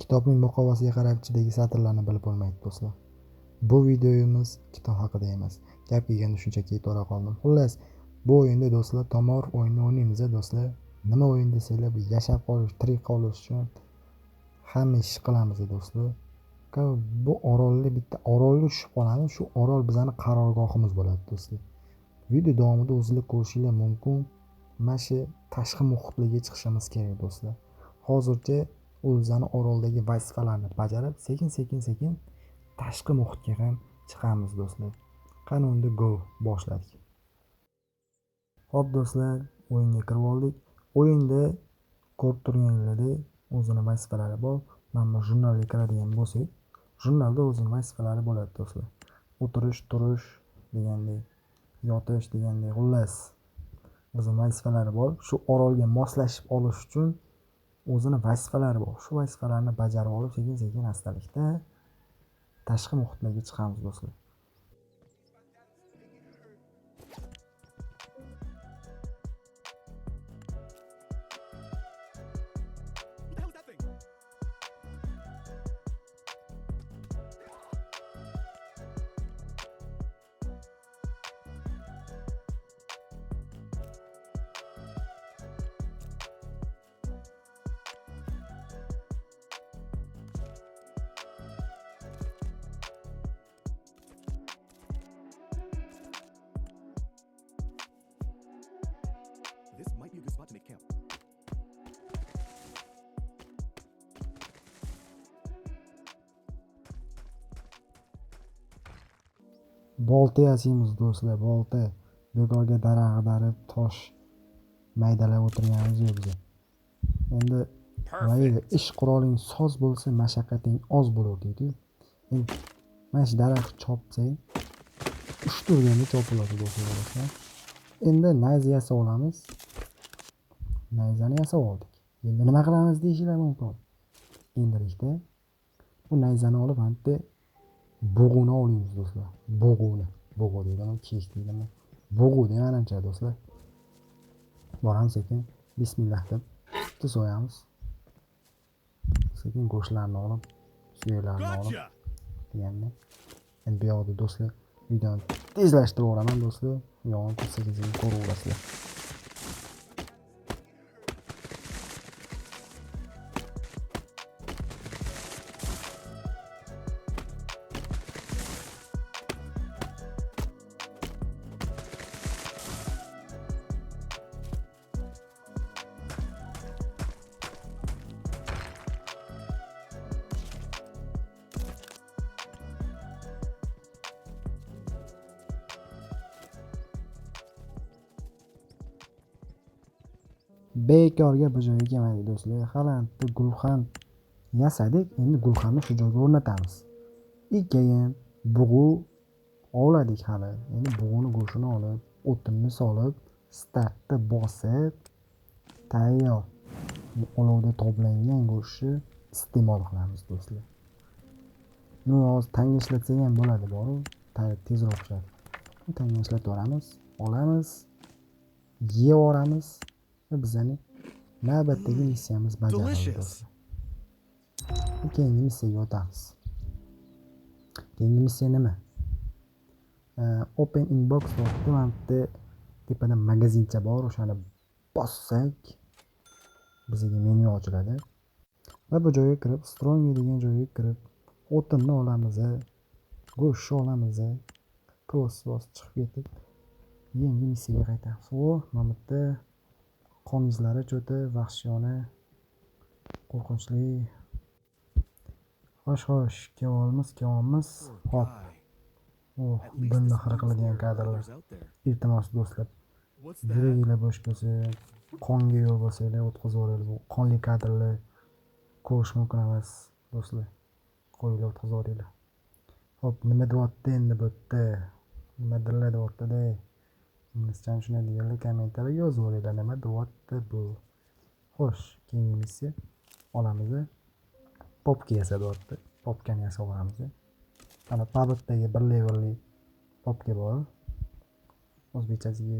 Kitobning muqovasiga qarab ichidagi satrlarni bilib bo'lmaydi do'stlar. Bu videomiz kitob haqida emas. Gap kelganda shunchaki to'ra qoldim. Xullas, bu o'yinda do'stlar tomor o'yinni o'ynaymiz do'stlar. Nima o'yin desanglar, bu yashab qolish, tirik qolish uchun hamma ish qilamiz do'stlar. Bu orolda bitta orolga tushib qolamiz. Shu orol bizning qarorgohimiz bo'ladi do'stlar. Video davomida o'zingizlar ko'rishingiz mumkin. Mana shu tashqi muhitlarga chiqishimiz kerak do'stlar. Hozircha o'zani oroldagi vazifalarni bajarib, sekin tashqi muhitga ham chiqamiz do'stlar. Qani unda go boshladik. Xo'p do'stlar, o'yinga kirib oldik. O'yinda ko'rib turganingizdek o'zini vazifalari bor. Mana jurnalga kiradigan bo'lsak, jurnalda o'zining vazifalari bo'ladi do'stlar. O'tirish, turish degandek, yotish degandek, xullas o'zining vazifalari bor. Shu orolga moslashib olish uchun o'zining vazifalari bor. Shu vazifalarni bajarib olib, sekin astalikda tashqi muhitlarga chiqamiz do'stlar. This might be a good spot to make camp. Bolta yasaymiz do'stlar, bolta. Bekorga daraxt ag'darib, tosh maydalab o'tirganimiz yo'q biz. Endi mayli ish quroling soz bo'lsa, mashaqqating oz bo'lar deydi. Endi mana shu daraxt chopsang, 3 turganda chopiladi do'stlar. Endi nayza yasab olamiz. Nayzani yasab oldik. Endi nima qilamiz deyishinglar mumkin. Endilikda bu nayzani olib hamda bug'uni olamiz do'stlar. Bug'uni. Bug'u deydimi, kiyik deydimi? Bug'u degancha do'stlar. Boramiz sekin. Bismillah deb tuz qo'yamiz. Sekin go'shtlarni olib, suyaklarni olib deganda. Endi bu yoqda do'stlar videoni tezlashtirib olaman do'stlar. Yo'g'on sekin ko'raverasizlar. Bekorga bu joyga kelmadik do'stlar. Hali gulxan yasadik, endi gulxanni shu joyga o'rnatamiz. Keyin bug'u ovladik hali. Endi bug'uni go'shini olib, o'tinni solib, startni bosib, tayyor olovda toblangan go'shtni iste'mol qilamiz do'stlar. Hozir tanga ishlatsak ham bo'ladi, boru tezroq pishadi. Tanga ishlatib olamiz, yeb olamiz. Bizning navbatdagi missiyamiz bajarildi do'stlar. Keyingi missiyaga o'tamiz. Keyingi missiya nima? Open inbox bo'pti. Tepada magazincha bor, o'shani bossak bizga menyu ochiladi. Va bu joyga kirib, strong degan joyga kirib, o'tinni olamiz, go'shtni olamiz. Cross chiqib ketib, yangi missiyaga qaytamiz. Mana bu yerda qon izlari cho'ti, vahshiyona, qo'rqinchli. Xo'sh, kelamiz. Hop. Bunni xira qiladigan kadrlar. Iltimos do'stlar, yuraginglar bo'sh bo'lsa, qonga yo'l bo'lsanglar o'tkazib yuboraylik. Bu qonli kadrlar ko'rish mumkin emas do'stlar. Qo'yinglar, o'tkazib yuboraylik. Hop, nima deyapti endi bu yerda? Nima deyapti-da? Inglizcha tushunadiganlar kommentariyga yozib yuboringlar, nima deyapti bu. Xo'sh, keyingi missiya olamiz. Popka yasadiyapti. Popkani yasab olamiz. Mana pabotdagi bir levelli popka bor. O'zbekchasiga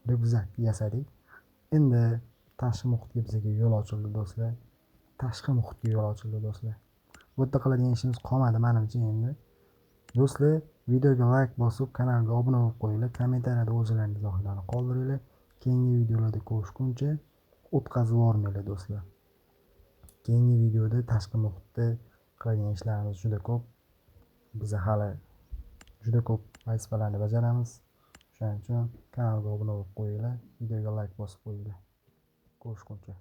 ryukzak yasadik. Endi tashqi muhitga bizga yo'l ochildi do'stlar. Tashqi muhitga yo'l ochildi do'stlar. Bu yerda qiladigan ishimiz qolmadi menimcha endi. Do'stlar, videoga like bosib, kanalga obuna bo'lib qo'yinglar, kommentariyada o'zlaringiz izohlarni qoldiringlar. Keyingi videolarda ko'rishguncha o'tkazib yubormanglar do'stlar. Keyingi videoda tashqi muhitda qiladigan ishlarimiz juda ko'p. Biz hali juda ko'p vazifalarni bajaramiz. Shuning uchun kanalga obuna bo'lib qo'yinglar, videoga like bosib qo'yinglar. Ko'rishguncha.